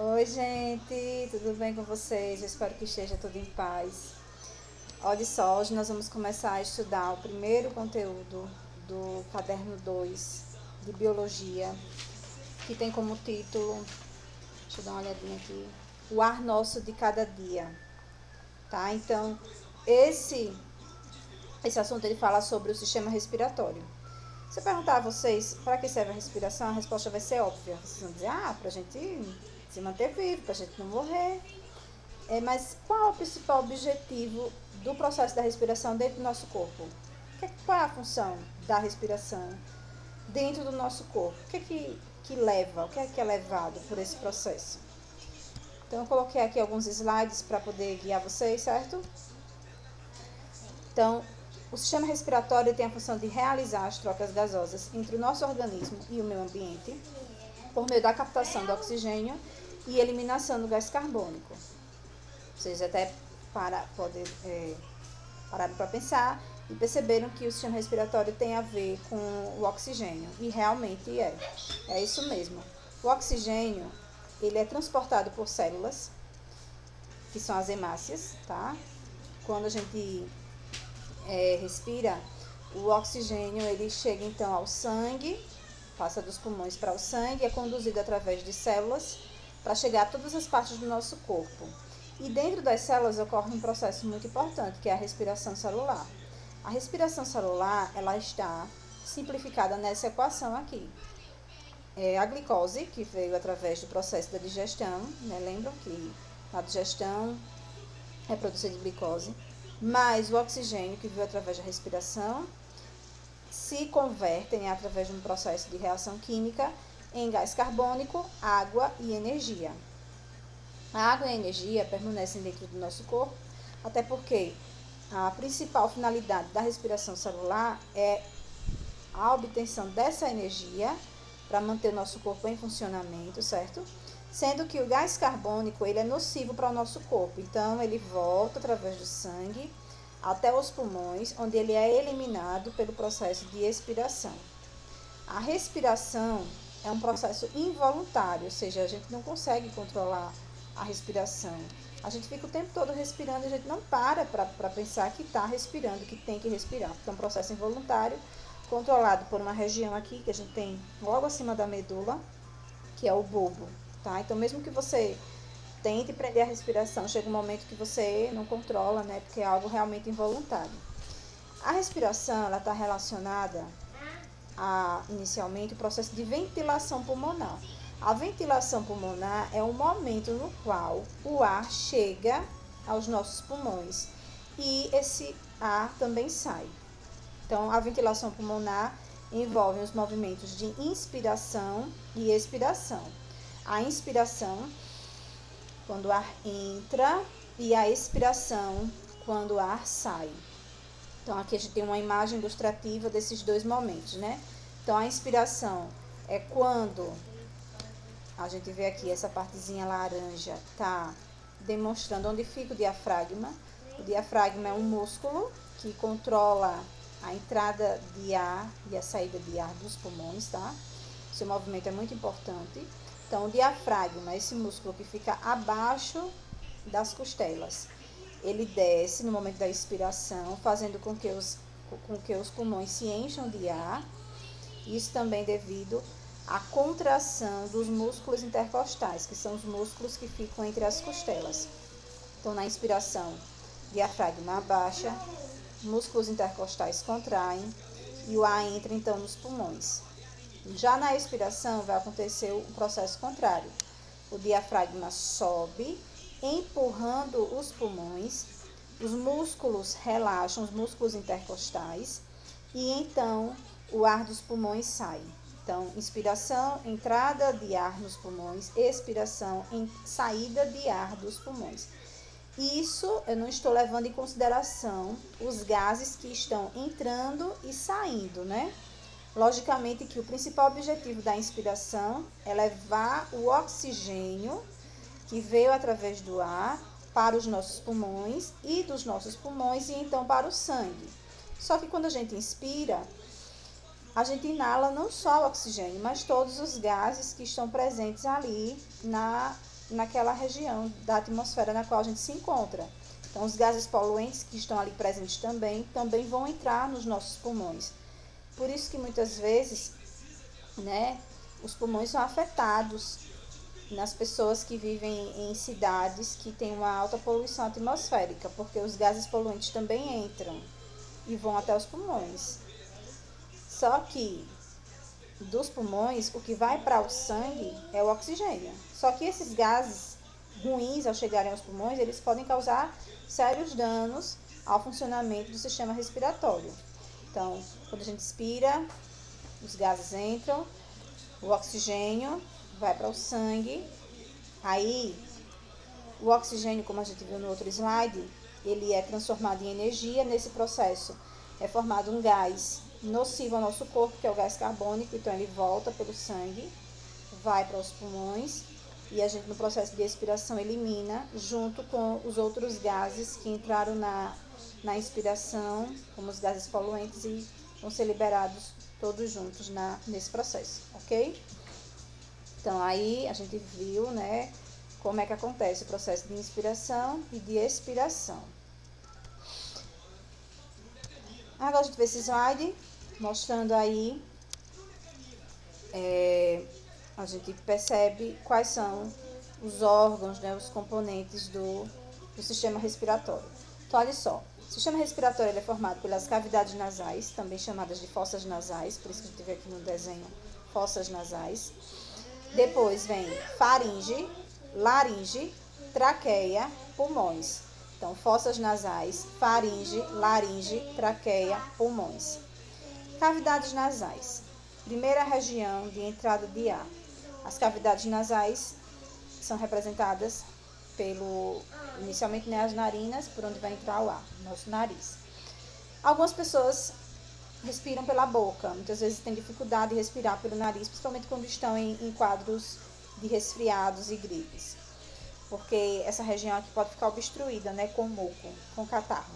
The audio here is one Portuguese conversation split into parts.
Oi, gente, tudo bem com vocês? Eu espero que esteja tudo em paz. Olha só, hoje nós vamos começar a estudar o primeiro conteúdo do caderno 2 de Biologia, que tem como título, deixa eu dar uma olhadinha aqui, O Ar Nosso de Cada Dia, tá? Então, esse, esse assunto ele fala sobre o sistema respiratório. Se eu perguntar a vocês para que serve a respiração, a resposta vai ser óbvia. Vocês vão dizer, para a gente se manter vivo, para a gente não morrer. Mas qual é o principal objetivo do processo da respiração dentro do nosso corpo? Qual é a função da respiração dentro do nosso corpo? O que leva, o que é levado por esse processo? Então, eu coloquei aqui alguns slides para poder guiar vocês, certo? Então, o sistema respiratório tem a função de realizar as trocas gasosas entre o nosso organismo e o meio ambiente por meio da captação do oxigênio e eliminação do gás carbônico. Vocês até pararam para pensar e perceberam que o sistema respiratório tem a ver com o oxigênio. E realmente é. É isso mesmo. O oxigênio, ele é transportado por células, que são as hemácias, tá? Quando a gente respira, o oxigênio, ele chega então ao sangue, passa dos pulmões para o sangue, é conduzido através de células para chegar a todas as partes do nosso corpo. E dentro das células ocorre um processo muito importante, que é a respiração celular. A respiração celular, ela está simplificada nessa equação aqui. A glicose, que veio através do processo da digestão, né? Lembram que na digestão é produzida glicose, mais o oxigênio, que veio através da respiração, se convertem através de um processo de reação química em gás carbônico, água e energia. A água e a energia permanecem dentro do nosso corpo, até porque a principal finalidade da respiração celular é a obtenção dessa energia para manter o nosso corpo em funcionamento, certo? Sendo que o gás carbônico ele é nocivo para o nosso corpo, então ele volta através do sangue até os pulmões, onde ele é eliminado pelo processo de expiração. A respiração é um processo involuntário, ou seja, a gente não consegue controlar a respiração. A gente fica o tempo todo respirando e a gente não para pensar que está respirando, que tem que respirar. Então, é um processo involuntário, controlado por uma região aqui que a gente tem logo acima da medula, que é o bulbo, tá? Então, mesmo que você tente prender a respiração, chega um momento que você não controla, né? Porque é algo realmente involuntário. A respiração, ela está relacionada inicialmente, o processo de ventilação pulmonar. A ventilação pulmonar é o momento no qual o ar chega aos nossos pulmões e esse ar também sai. Então, a ventilação pulmonar envolve os movimentos de inspiração e expiração. A inspiração, quando o ar entra, e a expiração, quando o ar sai. Então, aqui a gente tem uma imagem ilustrativa desses dois momentos, né? Então, a inspiração é quando a gente vê aqui essa partezinha laranja, tá demonstrando onde fica o diafragma. O diafragma é um músculo que controla a entrada de ar e a saída de ar dos pulmões, tá? Esse movimento é muito importante. Então, o diafragma, esse músculo que fica abaixo das costelas, ele desce no momento da expiração, fazendo com que os pulmões se encham de ar. Isso também devido à contração dos músculos intercostais, que são os músculos que ficam entre as costelas. Então, na inspiração, diafragma abaixa, músculos intercostais contraem e o ar entra então nos pulmões. Já na expiração vai acontecer o processo contrário. O diafragma sobe, empurrando os pulmões, os músculos relaxam, os músculos intercostais, e então o ar dos pulmões sai. Então, inspiração, entrada de ar nos pulmões, expiração, saída de ar dos pulmões. Isso eu não estou levando em consideração os gases que estão entrando e saindo, né? Logicamente que o principal objetivo da inspiração é levar o oxigênio que veio através do ar para os nossos pulmões e dos nossos pulmões e então para o sangue. Só que quando a gente inspira, a gente inala não só o oxigênio, mas todos os gases que estão presentes ali naquela região da atmosfera na qual a gente se encontra. Então, os gases poluentes que estão ali presentes também vão entrar nos nossos pulmões. Por isso que muitas vezes, né, os pulmões são afetados nas pessoas que vivem em cidades que têm uma alta poluição atmosférica, porque os gases poluentes também entram e vão até os pulmões. Só que dos pulmões, o que vai para o sangue é o oxigênio. Só que esses gases ruins, ao chegarem aos pulmões, eles podem causar sérios danos ao funcionamento do sistema respiratório. Então, quando a gente expira, os gases entram, o oxigênio vai para o sangue. Aí, o oxigênio, como a gente viu no outro slide, ele é transformado em energia. Nesse processo é formado um gás nocivo ao nosso corpo, que é o gás carbônico. Então, ele volta pelo sangue, vai para os pulmões e a gente, no processo de expiração, elimina junto com os outros gases que entraram na inspiração, como os gases poluentes, e vão ser liberados todos juntos nesse processo, ok? Então, aí a gente viu, né, como é que acontece o processo de inspiração e de expiração. Agora a gente vê esse slide, mostrando aí, a gente percebe quais são os órgãos, né, os componentes do sistema respiratório. Então, olha só, o sistema respiratório ele é formado pelas cavidades nasais, também chamadas de fossas nasais, por isso que a gente vê aqui no desenho fossas nasais. Depois vem faringe, laringe, traqueia, pulmões. Então, fossas nasais, faringe, laringe, traqueia, pulmões. Cavidades nasais. Primeira região de entrada de ar. As cavidades nasais são representadas inicialmente, né, as narinas, por onde vai entrar o ar, nosso nariz. Algumas pessoas respiram pela boca, muitas vezes têm dificuldade de respirar pelo nariz, principalmente quando estão em quadros de resfriados e gripes, porque essa região aqui pode ficar obstruída, né, com muco, com catarro.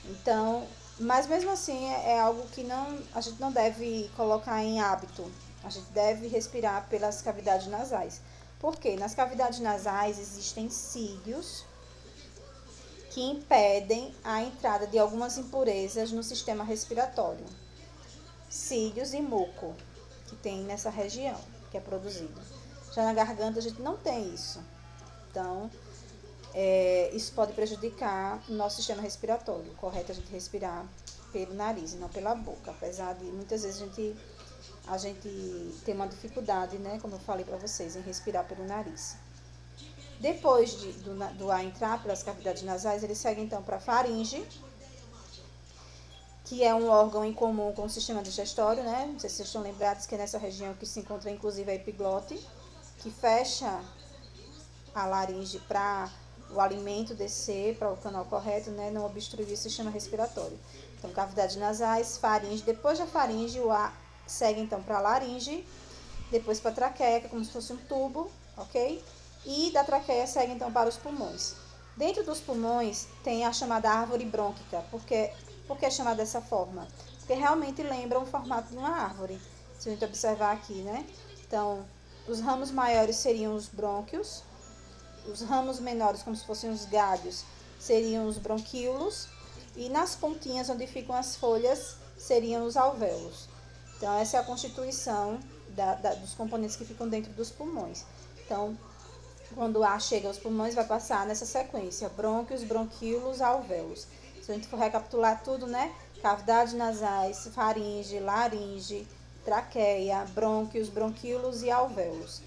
Então, mas mesmo assim é algo que a gente não deve colocar em hábito, a gente deve respirar pelas cavidades nasais. Por quê? Nas cavidades nasais existem cílios que impedem a entrada de algumas impurezas no sistema respiratório. Cílios e muco, que tem nessa região, que é produzido. Já na garganta a gente não tem isso. Então, isso pode prejudicar o nosso sistema respiratório. O correto é a gente respirar pelo nariz e não pela boca, apesar de muitas vezes a gente ter uma dificuldade, né, como eu falei para vocês, em respirar pelo nariz. Depois do ar entrar pelas cavidades nasais, ele segue então para a faringe, que é um órgão em comum com o sistema digestório, né? Não sei se vocês estão lembrados que é nessa região que se encontra inclusive a epiglote, que fecha a laringe para o alimento descer para o canal correto, né? Não obstruir o sistema respiratório. Então, cavidades nasais, faringe. Depois da faringe, o ar segue então para a laringe, depois para a traqueia, que é como se fosse um tubo, ok? E da traqueia segue então para os pulmões. Dentro dos pulmões tem a chamada árvore brônquica. Por que é chamada dessa forma? Porque realmente lembra o formato de uma árvore. Se a gente observar aqui, né? Então, os ramos maiores seriam os brônquios, os ramos menores, como se fossem os galhos, seriam os bronquíolos, e nas pontinhas onde ficam as folhas seriam os alvéolos. Então, essa é a constituição dos componentes que ficam dentro dos pulmões. Então, quando o ar chega aos pulmões, vai passar nessa sequência: brônquios, bronquíolos, alvéolos. Se a gente for recapitular tudo, né? Cavidades nasais, faringe, laringe, traqueia, brônquios, bronquíolos e alvéolos.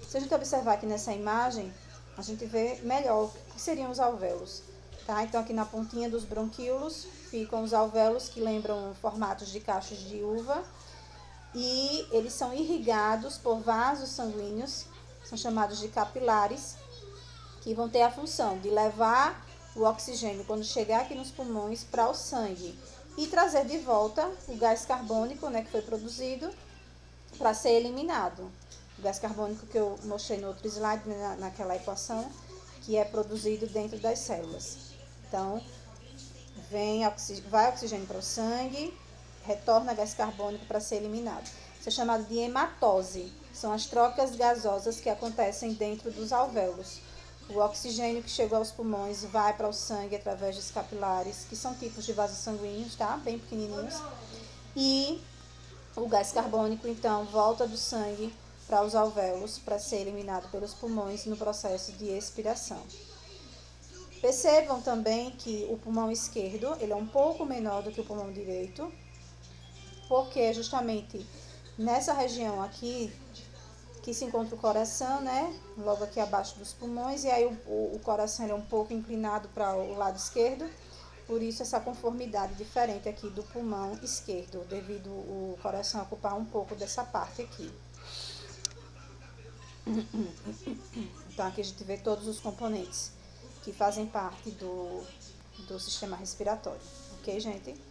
Se a gente observar aqui nessa imagem, a gente vê melhor o que seriam os alvéolos. Tá? Então, aqui na pontinha dos bronquíolos ficam os alvéolos, que lembram formatos de cachos de uva. E eles são irrigados por vasos sanguíneos, são chamados de capilares, que vão ter a função de levar o oxigênio, quando chegar aqui nos pulmões, para o sangue e trazer de volta o gás carbônico, né, que foi produzido, para ser eliminado. O gás carbônico que eu mostrei no outro slide, né, naquela equação, que é produzido dentro das células. Então, vai oxigênio para o sangue, retorna gás carbônico para ser eliminado. Isso é chamado de hematose. são as trocas gasosas que acontecem dentro dos alvéolos. O oxigênio que chegou aos pulmões vai para o sangue através dos capilares, que são tipos de vasos sanguíneos, tá? Bem pequenininhos. E o gás carbônico, então, volta do sangue para os alvéolos para ser eliminado pelos pulmões no processo de expiração. Percebam também que o pulmão esquerdo ele é um pouco menor do que o pulmão direito, porque é justamente nessa região aqui que se encontra o coração, né? Logo aqui abaixo dos pulmões, e aí o coração ele é um pouco inclinado para o lado esquerdo, por isso essa conformidade diferente aqui do pulmão esquerdo, devido o coração ocupar um pouco dessa parte aqui. Então aqui a gente vê todos os componentes que fazem parte do sistema respiratório, ok, gente?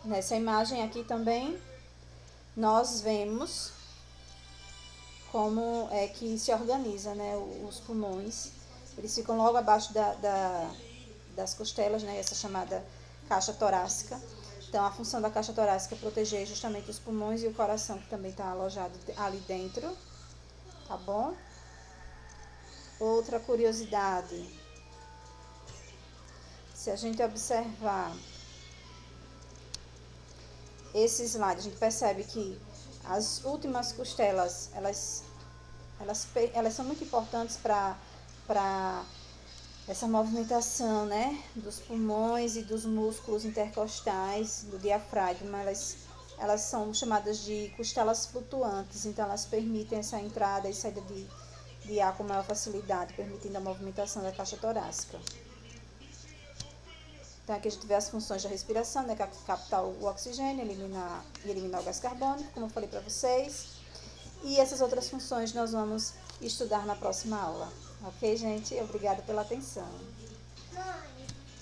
Nessa imagem aqui também, nós vemos como é que se organiza, né, os pulmões. Eles ficam logo abaixo das costelas, né, essa chamada caixa torácica. Então, a função da caixa torácica é proteger justamente os pulmões e o coração, que também está alojado ali dentro, tá bom? Outra curiosidade, se a gente observar esse slide, a gente percebe que as últimas costelas, elas são muito importantes para essa movimentação, né, dos pulmões e dos músculos intercostais do diafragma. Elas são chamadas de costelas flutuantes, então elas permitem essa entrada e saída de ar com maior facilidade, permitindo a movimentação da caixa torácica. Então aqui a gente vê as funções da respiração, né, captar o oxigênio, eliminar o gás carbônico, como eu falei para vocês. E essas outras funções nós vamos estudar na próxima aula. Ok, gente? Obrigada pela atenção.